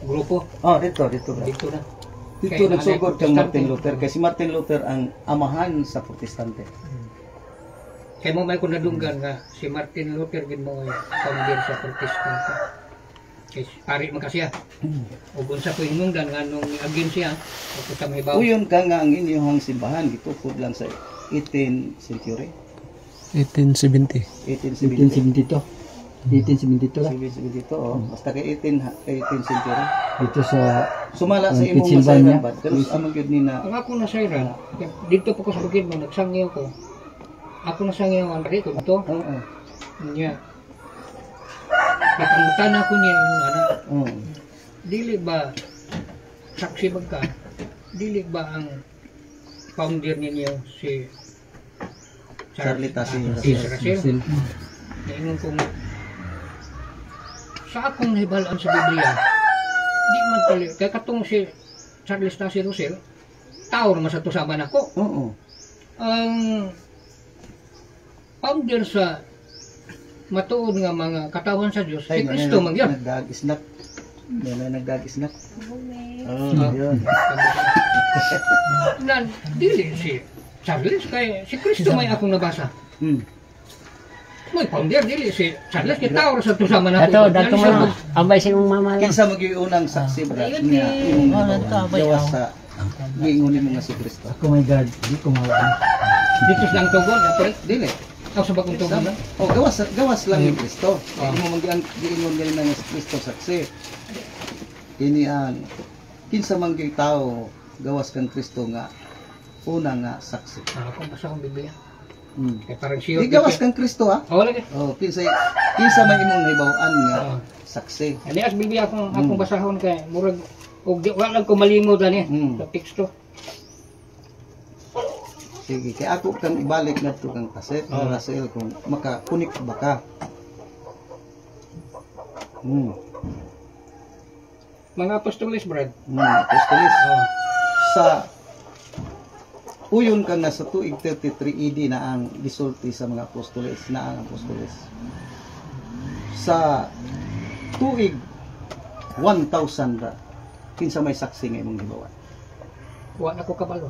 grupo. Oh, dito na. Dito Kaya nagsugod nanay kang Martin protestante. Luther. Kasi Martin Luther ang amahan sa protestante. Kaya mo may kunadunggan nga si Martin Luther gid mo ay founder sa protestante. Kay pari man kasiya. Ug unsa ko hinungdan nga nung agin siya o sa may bawo. Uyon ka nga ang inyong simbahan gitukod lang sa 18th century. 1870. 1870. 1872 lang. 1872, oh. Basta kay 18th century. Dito sa Sumala sa imong Pennsylvania. masayran ba? Pero among gyud ni na Ang ako na sayran, dito pa ko sa bukid mo nagsangyaw ko. Ako na sangyaw ang dito to. oo. Niya. Napangutan ako niya yung anak. Oh. Dili ba saksi ba ka? Dili ba ang founder ninyo si Charlie Tassi. Russell? Naingon kong sa akong nahibalaan sa Biblia, di man tali. Kaya katong si Charles Tassi Russell, tao naman sa tusaban ako. Oo. Ang founder sa matuod nga mga katawan sa Diyos, si Kristo man yun. Nagdagisnak. May nagdagisnak. Oh, Ah. yun. Na, dili si Charles, kay si Kristo may akong nabasa. Hmm. May founder, dili si Charles, kaya tao ra sa tusaban ako. Ato, dato mo ambay sa imong mama lang. Kinsa mag-iunang saksi brad Ayun nga eh. imong Oh, nanto, abay, gawas oh. sa giingon mo nga si Kristo. ako may guard, di ko mawala. Dito lang tugon, apre. Dili. Ako sa bagong tugon lang. Oh, gawas lang ni Kristo. Ah. Imo man giingon nga nga si Kristo saksi. Kini ang kinsa man gyud tao gawas kang Kristo nga una nga saksi. Ako basa akong Biblia. Hmm. Kaya parang sure. Di gawas kang Kristo ha. Oh, lagi. Oh, kinsa man imong nahibaw-an nga Ah. saksi. Ali as Biblia akong basahon kay murag og di wala lang ko malimod ani Hmm. sa teksto. Sige, kaya ako kang ibalik na ito kang kaset, Oh. Russell, kung makakunik ba ka. Mga apostoles, Brad. Apostolis. Oh. Sa uyon ka nga sa tuig 33 AD na ang gisulti sa mga apostoles, na ang apostoles. Sa tuig 1000 ra, kinsa may saksi nga imong hibawan. Wa na ko kabalo.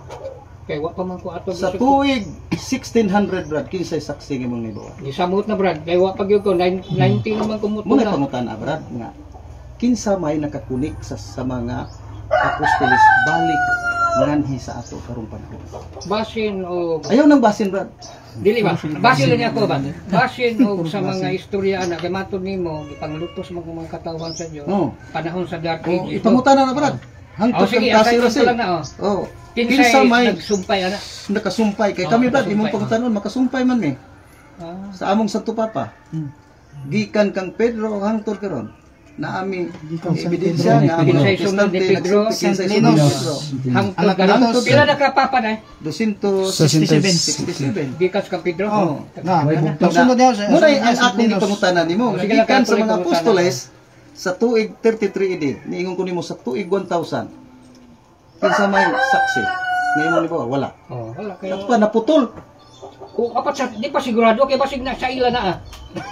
Kay wa pa man ko ato Sa tuig 1600 brad, kinsay saksi nga imong hibawan. gisamot na, Brad. Kay wa pa gyud ko 19 naman kumuto Muna na. pangutan brad nga kinsa may nakakunik sa mga apostoles balik nganhi sa ato karong panahon. Basin o Ayaw nang basin brad. dili ba? Basin lang ako ba? Basin o sa mga istorya na kay matud nimo gipanglutos mga katawan sa Dios. Oh. Panahon sa Dark Oh, Ages. ipangutan na brad. Oh, Hangtod sige, kang kasi aside Russell. lang na oh. Oh. Kinsay Kinsa may nagsumpay ana. nakasumpay kay Oh, kami brad imong nakasumpay, pangutanon makasumpay man mi Ah. sa among Santo Papa. Gikan kang Pedro hangtod karon na ami ebidensya nga ang Kinsay sunod ni Pedro, kinsay Linus. sunod ni Pedro. Hangtod karon. Pila na ka papa na? 267. Gikas ka Pedro. Oh. Na, may Ano? pagsunod niya sa Muna ang akong ipangutanan nimo. Sige lang, Gikan sa tuloy mga pangutanan. apostoles sa tuig 33 AD. Niingon ko nimo sa tuig 1000. Kinsa may saksi? Niingon nimo wala. Oh, wala kay. At pa naputol. Kung apat sa di pa sigurado kay basig na sa ila na ah.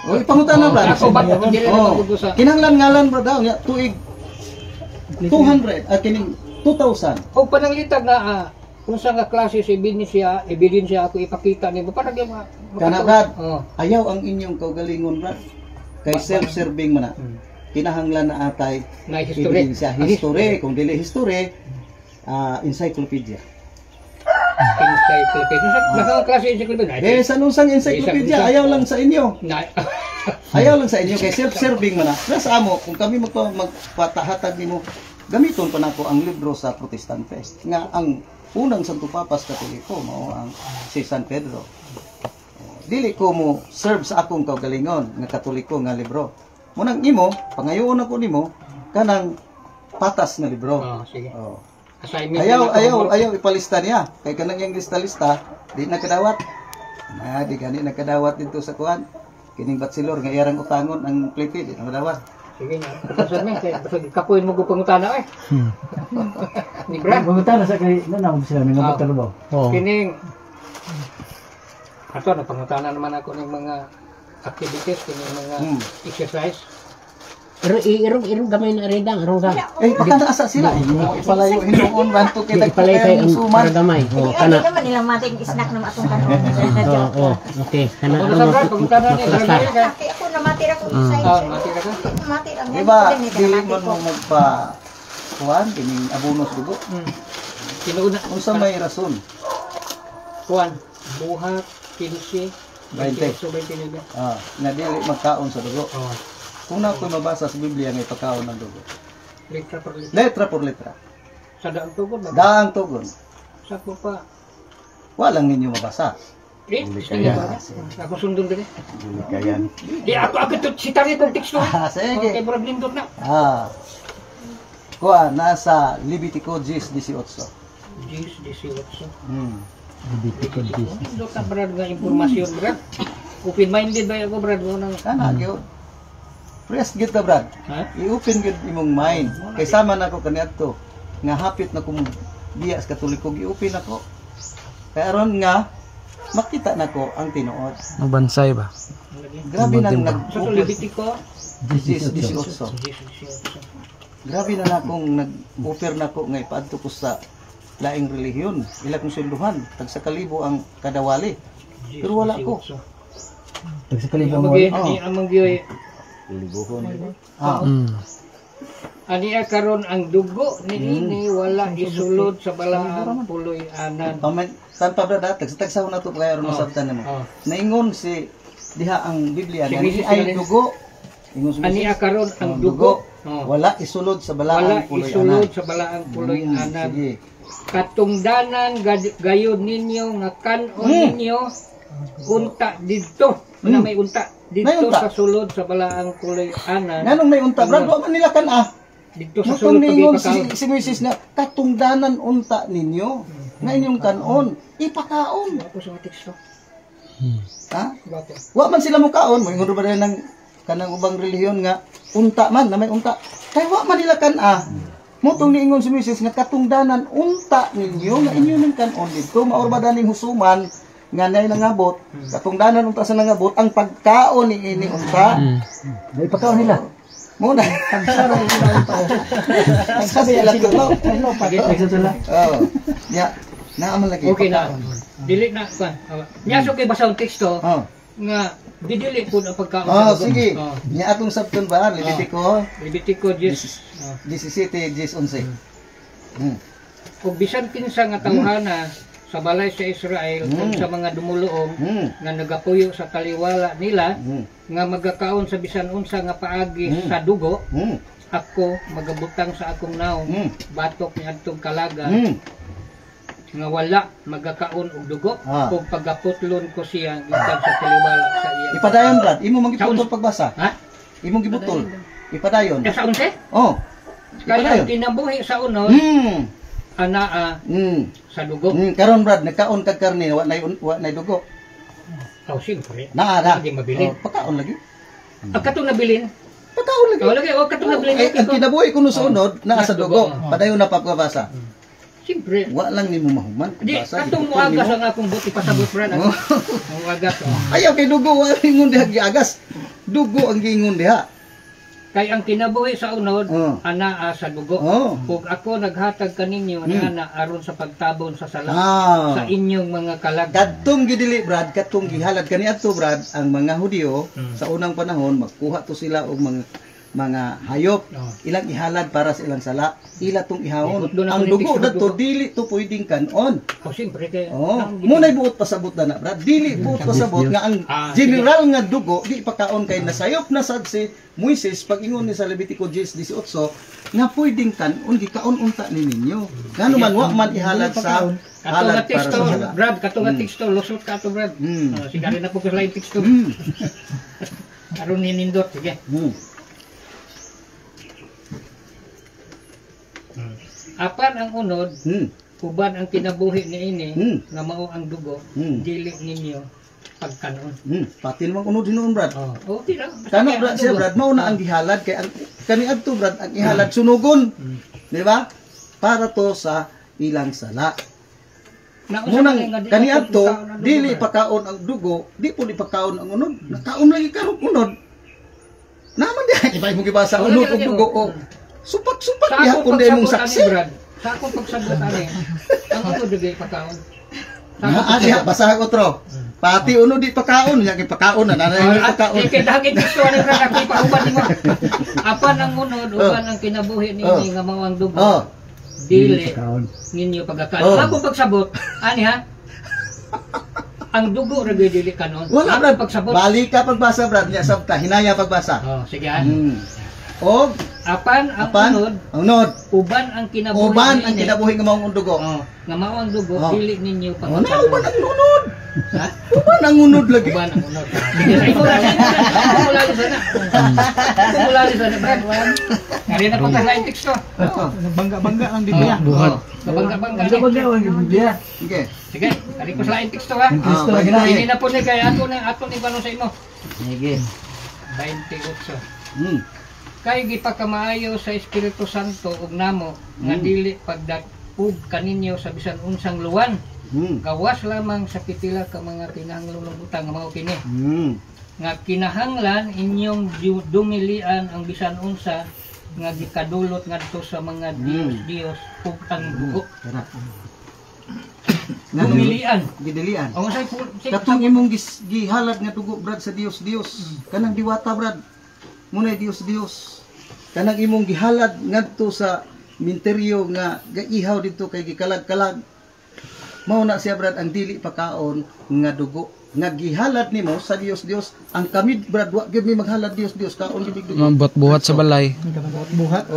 O ipangutanan ba? Ako ba dili na Oh. magugo sa. Kinahanglan ngalan bro daw nya tuig 200 at kining 2000. O pananglitag na kung sa nga klase sa ebidensya ako ipakita nimo para gyud Kana brad, Oh. ayaw ang inyong kaugalingon brad. Kay self-serving man na. Kinahanglan na atay Na history. ebidensya, history, kung dili history, encyclopedia. Encyclopedia. Sa klase encyclopedia. Eh, sa nusang encyclopedia, ayaw lang sa inyo. Na Ayaw lang sa inyo, kay self-serving man na. Nasa amo, kung kami magpatahatag nimo, gamiton pa nako ang libro sa Protestante. Nga ang unang Santo Papas Katoliko, mao ang si San Pedro. Dili ko mo serve sa akong kaugalingon nga Katoliko nga libro. Munang imo, pangayoon ako nimo kanang patas nga libro. Oh, sige. Oh. Assignment. Ayaw ipalista niya. Kay kanang yang lista-lista, di nakadawat. Di gani nakadawat dito sa kuan. Kining batsilor nga iyarang utangon ang plite di nakadawat. Sige na. Pasal men kay basig kapuin mo go pangutana eh. Ni Brad. Pumunta na sa kay na sila may nabutar ba? Oh. Kining ato na pangutana naman ako ng mga activities kining mga exercise. Irong gamay na redang, irong ka. baka naasa sila. Ipalayo hinuon banto Di kita ipalay kay ang suman. para gamay. O, Ay, kana. hindi naman nila mating snack na matong kanon. Oo, okay. Kana Ano ano sa mo. brad, pagpunta na niya, Basta. sarili ka. Ako namatira ko sa Ah, matira ka. Namatira ang Diba, yan. dili man mo magpa kuan kining abonos dugo. Kinuuna. Unsa may rason? Kuan, buhat, 15, 20. 29. Nga dili magkaon sa dugo. Oh, Kung na ako mabasa sa Biblia nga ipakaon ng dugo. litra per litra. Letra por letra. Sa daang tugod ba? Daang tugon. Sa ko pa. Walang ninyo mabasa. Sige ba? Ako sundon din. Dili kayan. Di ako to si tari kong teksto. Sige. Okay, bro, lindot na. Kuan nasa Levitico 10:18. Jis, 18. Lindot na brad nga impormasyon, brad. Open-minded ba ako, brad? Mo nang Kana gyud. Press gid ta brad. ha? I-open gid imong mind. Kay sama na ko kaniadto nga hapit na kong biya sa Katoliko gi-open ako. Kaya aron nga makita nako ang tinuod. Mabansay ba? Grabe nang Sa nag-open Levitico 18. 18. Grabe na akong nag-offer na ko nga ipaadto ko sa laing relihiyon. Ila kong sunduhan. Tag sa kalibo ang kadawali. Pero wala ko. Pag sa kalibo mo. Amagi ni amang gyoy. Ah. Ani karon ang dugo ni wala isulod sa balaang puloy anan. Paman san pa brad tag-sa na to kaya ron masabtan nimo. Oh. Naingon si diha ang Biblia nga Sige, ni ay sige. dugo. Ingon si Ani Moses, karon ang ang dugo. Oh. wala isulod sa Wala balaang puloy isulod anan. sa balaang puloy anan. Sige. Katungdanan gayud ninyo nga kanon ninyo unta didto. Na may unta didto May unta. sa sulod sa balaang puloy anan. Nganong may unta brad wa man nila kan Didto sa Mutong sulod ningon pagipakaon. si Moses nga katungdanan unta ninyo nga inyong kanon ipakaon. Ako sa teksto. Ha? Bato. Wa man sila mo kaon, mo ingon ba ng kanang ubang relihiyon nga unta man na may unta. Kay wa man nila Mutong niingon si Moses nga katungdanan unta ninyo nga inyo ning kanon dito maor ba daning husuman nga nay nangabot katungdanan unta sa nangabot ang pagkaon ni ini unta. May pagkaon nila. Muna sabi sila tulo. Nagsasala. Oh. Ya. Naaman lagi. Okay na. Dili na kan. Nya so kay basa ang teksto Oh. nga didili pud ang pagkaon. Oh, sa dugo. sige. Oh. Nya atong sabton ba Levitico Levitico 10. 17:11. Kung bisan kinsa nga tawhana sa balay sa Israel kung sa mga dumuluong nga nagapuyo sa taliwala nila nga magakaon sa bisan unsa nga paagi sa dugo, ako magabutang sa akong naong batok ni adtong kalaga nga wala magakaon og dugo kung pagaputlon ko siya gikan sa taliwala sa iya. Ipadayon brad, imo magiputol pagbasa. Ha? Imong gibutol. Ipadayon. Ya sa unse? Oh. Kaya Ipadayon. ang kinabuhi sa unod anaa sa dugo. Karon brad, nagkaon kag karne wa nay dugo. Oh, siyempre. Naa ra. Hindi mabilin. Oh, pagkaon lagi. Ang katong nabilin. Pagkaon lagi. Oh, lagi, oh, katong nabilin. Ay, ang kinabuhi kuno sa unod naa sa dugo. Oh. Padayon na pagbasa. Siyempre. Wa lang nimo mahuman. Di, Basa, katong gibutol muagas nimo. ang akong buti pasabot, brad. Ang muagas. Oh. Ayaw kay dugo wa ingon diha giagas. Dugo ang giingon diha. Kay ang kinabuhi sa unod, Oh. anaa sa dugo. Oh. Kung ako naghatag kaninyo ni ana aron sa pagtabon sa sala Ah. sa inyong mga kalag. Kadtong gidili brad, kadtong gihalad kani adto brad ang mga Hudyo sa unang panahon magkuha to sila og mga hayop. Oh. Ilang ihalad para sa ilang sala, ila tong ihawon. Doon ako Ang dugo nitik sa dadto dugo. dili to pwedeng kanon. Oh, siyempre kay Oh, munay buot pasabot na brad. Dili buot pasabot nga ang general nga dugo di pakaon kay nasayop na sad si Moises pag ingon ni sa Levitico 10:18 nga pwedeng kanon gikaon unta ni ninyo. Ngano man wa man ihalad sa katong nga halad para teksto, sa sala. brad, katong nga teksto, lusot ka to, brad. Mm. Oh, sige rin na po ko sa lain teksto. Mm. Aron ninindot, sige. Mm. Apan ang unod, Mm. uban ang kinabuhi niini nga mao ang dugo, Mm. dili ninyo pagkanon. Pati namang unod hinuon brad. Oh, tira. Kano brad siya brad mao na ang gihalad kay ang kani adto brad ang ihalad sunugon. Di ba? Para to sa ilang sala. Munang kani adto dili pakaon ang dugo, di po di pakaon ang unod. Nakaon lagi karon unod. Naman di ba mo gibasa Oh, unod lagi, og lagi, dugo oh. o supak-supak Sa diha akong kun mong pagsabot saksi. ani Brad. Sa akong pagsabot ani. Ang uno digay pagkaon. Sa akong Na diha basahan otro. Pati uno di pakaon, nya pakaon na nanay pakaon. Kay dagit gusto ani Brad ako ipahuban nimo. Apan ang unod uban ang kinabuhi ninyo nga mao ang dugo. Oh. Dili Kaon. ninyo pagkaon. Oh. Akong pagsabot ani ha. Ang dugo ra gyud dili kanon. Wala Akong brad. pagsabot. Balik ka pagbasa brad nya sabta hinaya pagbasa. Oh, sige ha. Og Apan ang apan unod unod. uban ang kinabuhi. Uban ang ninyo. kinabuhi nga maong dugo. Oh, nga mao ang dugo Oh. dili ninyo Oh, na pagkaon. uban ang unod. Ha? Uban ang unod lagi. Uban ang unod. Sige, sa imo na. Simula ni sana. Simula ni sana, Brad. Ngari na pa sa text ko. Bangga-bangga ang Biblia. Buhat. Kabangga-bangga. Ano ba daw ang Biblia? Sige. Sige, kari ko sa text to ha. Kristo Ah, lagi na. Ini na po ni kay ato ni paano sa imo. Sige. 28. Kay gipakamaayo sa Espiritu Santo ug namo nga dili pagdatpug kaninyo sa bisan unsang luwan. Gawas lamang sa pitila ka mga kinahanglan butang nga mao kini. Nga kinahanglan inyong dumilian ang bisan unsa nga gikadulot ngadto sa mga Dios ug ang dugo. Dumilian. Gidilian. Ang say Katong imong gihalad nga dugo brad sa Dios kanang diwata brad munay Dios kanang imong gihalad ngadto sa minteryo nga gaihaw dito kay gikalag-kalag mao na siya brad ang dili pakaon nga dugo nga gihalad nimo sa Dios ang kami brad wa gyud mi maghalad Dios kaon gyud dugo Buhat sa balay. Buhat.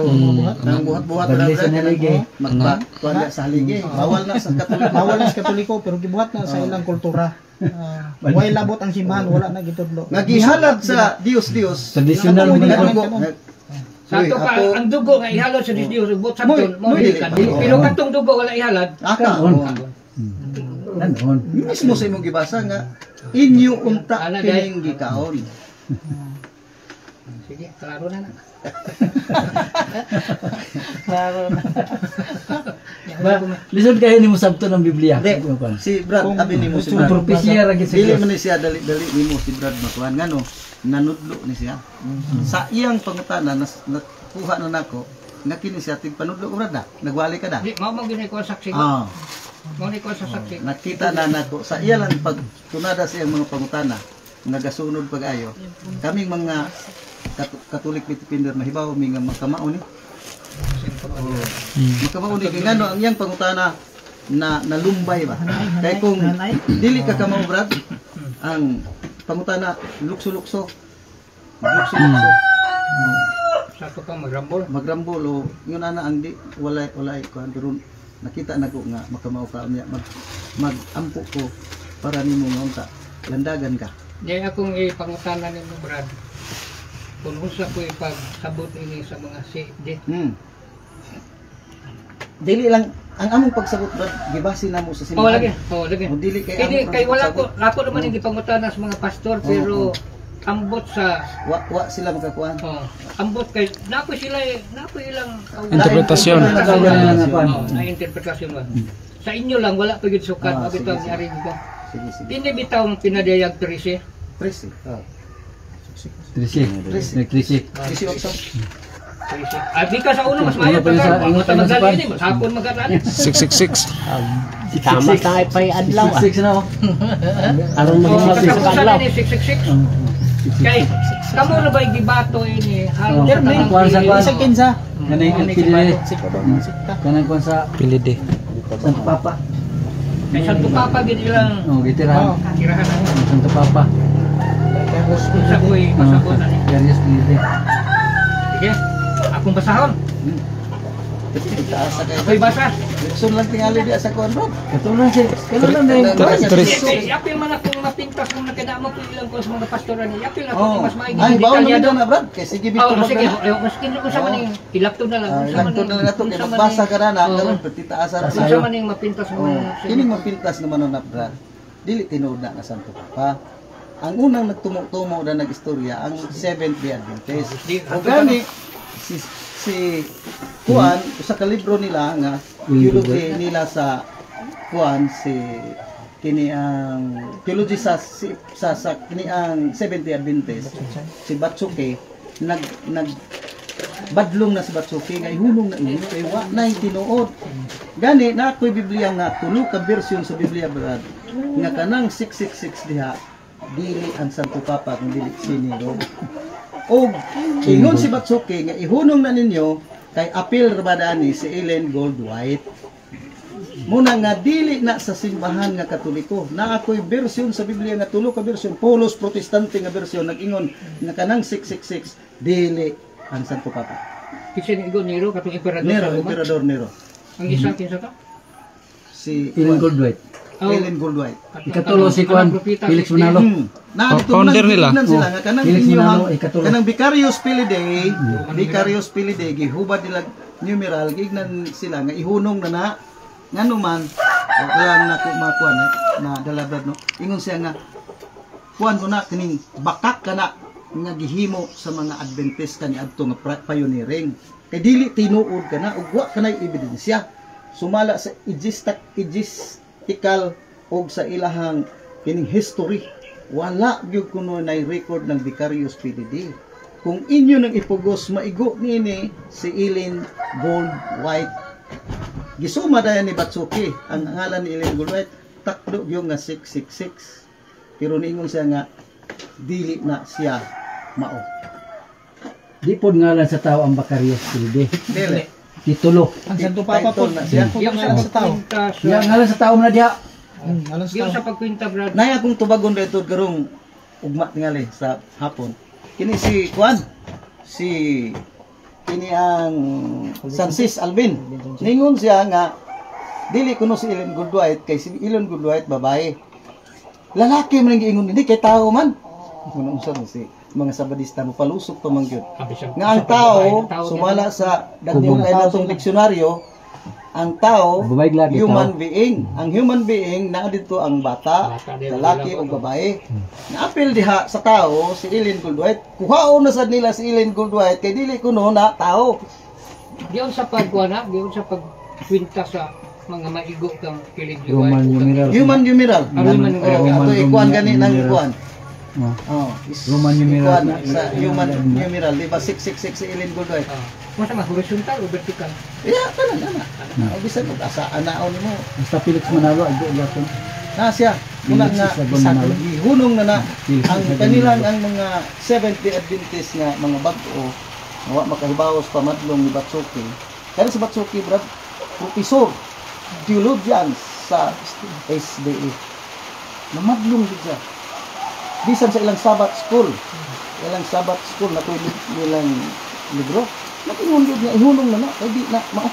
nang buhat-buhat Badli brad sa naligay. magba kuan sa haligi bawal na sa katoliko Bawal na sa Katoliko pero gibuhat na sa ilang kultura. Way labot ang simbahan, wala na gitudlo. nga gihalad sa Dios Traditional mo nga na. dugo sa ato pa ang dugo nga ihalad sa Dios bot sabton mo dili ka. Pero katong dugo wala ihalad. Nanon. Mismo sa imong gibasa nga inyo unta Ana, day. kining gikaon. Sige, klaro na na. Ba, lisod kayo ni mo sabto ng Biblia. Hindi, si Brad, abi nimo si Kung Brad. propesya ra gid sa Dili Dios. man ni siya dali nimo si Brad makuan ngano nanudlo ni siya. Sa iyang pangutana nakuha na nako nga kini siya tig panudlo Brad na. Nagwali ka da. Di mao mo ginay ko saksi. Ah, Mao ni ko sa saksi. nakita na nako sa iya lang pag tunada sa iyang mga pangutana nagasunod pag-ayo. Kaming mga Katolik Pilipino mahibaw mi nga magkamao ni. Magkamao ni kay ngano ang iyang pangutana na nalumbay ba. Kay kung dili ka kamao Brad, ang pangutana lukso-lukso. Lukso-lukso. Sa ato pa magrambol. Magrambol o yun ana ang di walay kuan pero nakita nako nga makamao ka niya magampo ko para nimo nga unta landagan ka. Di akong ipangutana nimo Brad. Kung unsa ko ipagsabot ini sa mga CFD. Dili lang ang among pagsabot Brad gibase na mo sa Oh lagi. simbahan. Oh lagi. O dili kay Hindi among kay wala ko pagsabot. ako naman yung ipangutana sa mga pastor pero ambot sa wa sila makakuan. ambot kay napo sila napo ilang Interpretasyon. na interpretasyon man. Sa inyo lang wala pa gid sukat Ah, abitaw sige, ni ari ko. Sige sige. Dili bitaw ang pinadayag 13. Presi. Trisi. Trisi. Presi oksa. Di ka sa uno mas maayo pa ka. Mata magali ni mas hapon magatan. 666. Tama tayo pa'y adlaw. Six na oh. Aron Oh, maging sa sa adlaw. ni 666. Kay kamo na ba gibato ini? Halos Oh, kuwan sa kuwan. Sa kinsa. Kanay ang pili. Kanay kuwan sa Pilide. Santo Papa. Kay Santo Papa gid ilang Oh, gitirahan. tirahan na. Santo Papa. Unsa ko'y masabot ani. Darius Pilide. Sige. Akong basahon. Itaas sa kay. Ako'y basa. Lekson lang tingali di sa kuan Brad. Katulad si. Katulad na yung Kay yapil man akong mapintas kung nakadamo ko ilang ko sa mga pastora ni. Yapil ako Oh. mas maigi Ay bawal detalyado. naman na Brad kay sige bito Oh, sige. Brad. Mas kinyo ko sa maning ilapto na lang. Unsa man Lakto na ning- lang ato kay unsa man magbasa ning- ka na Oo. karon petitaasar sa Unsa man ning mapintas mo. Kini mapintas naman na Brad. Dili tinuod na Santo Papa. Ang unang nagtumo-tumo na nag-istorya ang Seventh-day Adventist. O gani si Juan sa kalibro nila nga theology nila sa Juan si kini ang theology sa kini ang Seventh-day Adventist si Batsuke nag badlong na si Batsuki nga ihunong na inyo kay wa na tinuod. Gani na ako'y Biblia nga tulo ka bersyon sa Biblia brad nga kanang 666 diha dili ang Santo Papa kung dili siniro. Og ingon si Batsuki nga ihunong na ninyo kay apil rabadani si Ellen Goldwhite. Muna nga dili na sa simbahan nga Katoliko. Na ako'y bersyon sa Biblia nga tulo ka bersyon, Polos Protestante nga bersyon nag-ingon nga kanang 666 dili ang Santo Papa. Kasi nigo Nero katong emperador Nero, sa Roma. Emperador Nero. Ang isa kinsa ka? Si Ellen Goldwhite. Oh, Ellen Goldwhite. Ikatulo si Juan Felix Manalo. Na dito Founder nang nila. tignan sila nga kanang Felix inyo Manalo, ikatulo. kanang Vicarius Pilide gihubad nila numeral gignan sila nga ihunong na ngano man kaya na ko makuan na dalabrad no ingon siya nga kuan ko na kining bakak kana nga gihimo sa mga Adventist kani adto nga pioneering kay dili tinuod kana ug wa kanay ebidensya sumala sa logistical og sa ilahang kining history wala gyud kuno nay record ng Vicarius PDD kung inyo nang ipugos maigo niini si Ellen Goldwhite gisuma dayon ni Batsuki ang ngalan ni Ellen Goldwhite takdo gyud nga 666 pero niingon siya nga dili na siya mao Di pod ngalan sa tao ang Vicarius PDD. dili Titulo. Ang Santo Papa po, Title na siya. siya po ngalan sa tao. Ya ngalan sa tao na diha. Ngalan sa Yung tao. sa pagkwinta, brad. nay akong tubagon dito karong ugma tingali sa hapon kini si Juan kini ang Francis Alvin ningon siya nga dili kuno si Ellen Goldwhite kay si Ellen Goldwhite babae lalaki man ang giingon hindi kay tao man kuno unsa si mga sabadista mo palusok to man gyud nga ang tao sumala sa daghang kay natong diksyonaryo ang tao Babae lagi human being ang human being naa dito ang bata lalaki o babae naapil diha sa tao si Ellen Goldwhite kuhaon na sad nila si Ellen Goldwhite kay dili kuno na tao Diyon sa pagkuana, diyon sa pagkwinta sa mga maigo kang kilig Roman numeral. human numeral Roman numeral. ato ikuan gani nang ikuan Oh. Roman numeral numeral. sa human numeral di ba 666 si Ellen Goldwhite Masa ma horizontal o vertical? yeah tanan ana bisan mo asa anaon nimo Basta Felix Manalo ag gyapon. na siya muna nga isa gihunong na ang kanilang ang mga Seventh-day Adventist nga mga bag-o nga wa makahibawas pamadlong ni Batsuki kaya si Batsuki brad professor theologian sa SDA namadlong gid siya bisan sa ilang Sabbath school na tuloy nilang libro natingon yun nga ihunong na kay di na mao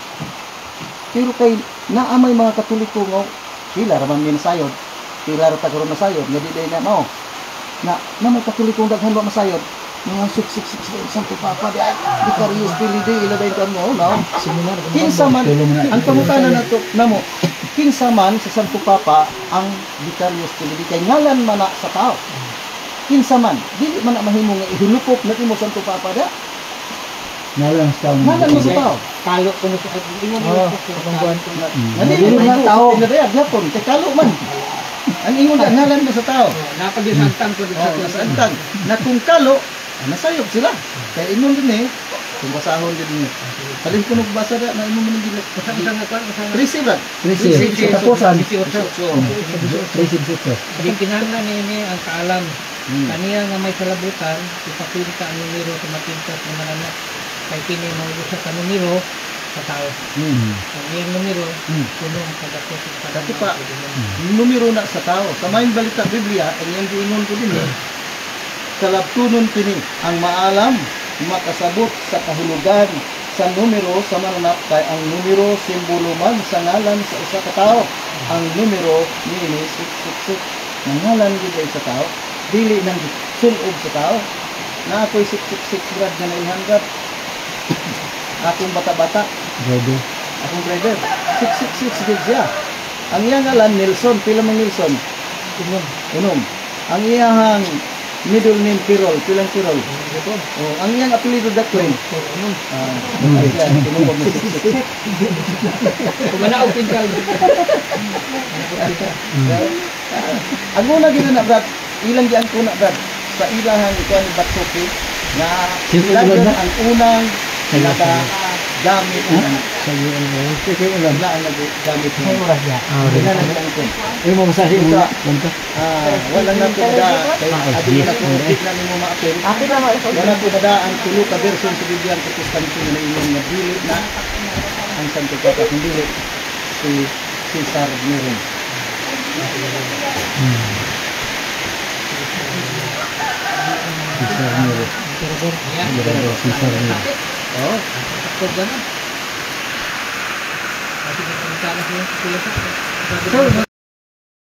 pero kay naamay mga Katoliko nga pila raman min sayod pila ra ta karon masayod nga di day na mao na may Katoliko daghan ba masayod mga 666 Santo Papa di Vicarius PDD ilabay kan mo no kinsa man ang pangutanan nato namo kinsa man sa Santo Papa ang Vicarius PDD kay ngalan man na sa tao kinsa man dili man na mahimo nga ihulupok na imo Santo Papa da Ngalan sa tao. ngalan mo sa tao Kalo ko na sa ingon Oo, nga dili man tao pinadaya gyapon kay kalo man ang ingon da ngalan mo sa tao napag-isantang ko dito oh sa antang na kung kalo nasayop sila kay ingon din kung basahon din halin ko nagbasa da na imo man dili Usang nga kon, usang Trisi ba? Trisi. Tapusan. 18. Trisi. Di kinahanglan nini ang kaalam. Kaniya nga may kalabutan, ipakita ang numero sa matintas ng mga anak. Kay kini mauusa ka numero sa tao. Ang iyang numero, puno ang pagkakot sa Dati pa, numero na sa tao. Sa maing balita Biblia, ang iyang giingon ko din kalabtunon kini ang maalam, makasabot sa kahulugan sa numero sa mananap kay ang numero simbolo man sa ngalan sa isa ka tao. Ang numero nini 666 ng ngalan gid sa tao, dili nang sulob sa tao. Na ako'y 666 grad na naihanggap. Akong bata-bata, Brother. akong brother, 666 gid siya. Ang iyang ngalan Nelson, pila man Nelson? Unom. Ang iyang middle name Pirol, pilang Pirol? Oh, ang iyang apelyido Dakwin. Kumanaog pinkal. Ang una gid na brad, ilang gyud kuna brad sa ilahang ikuan ni Batsuki nga sila yun ang unang nagagamit Sige ulan. na ang nagagamit Ay oras ya. Wala na ang kun. Ay mo masahin mo. Wala na po da kay adi na po tignan nimo maapil. Apil na mo. Wala po da ang tulo ka version sa Biblia Protestante na inyong nabili na ang Santo Papa hindi si Cesar Nero. Oh, Takot ka na. Kasi kung saan na sila sa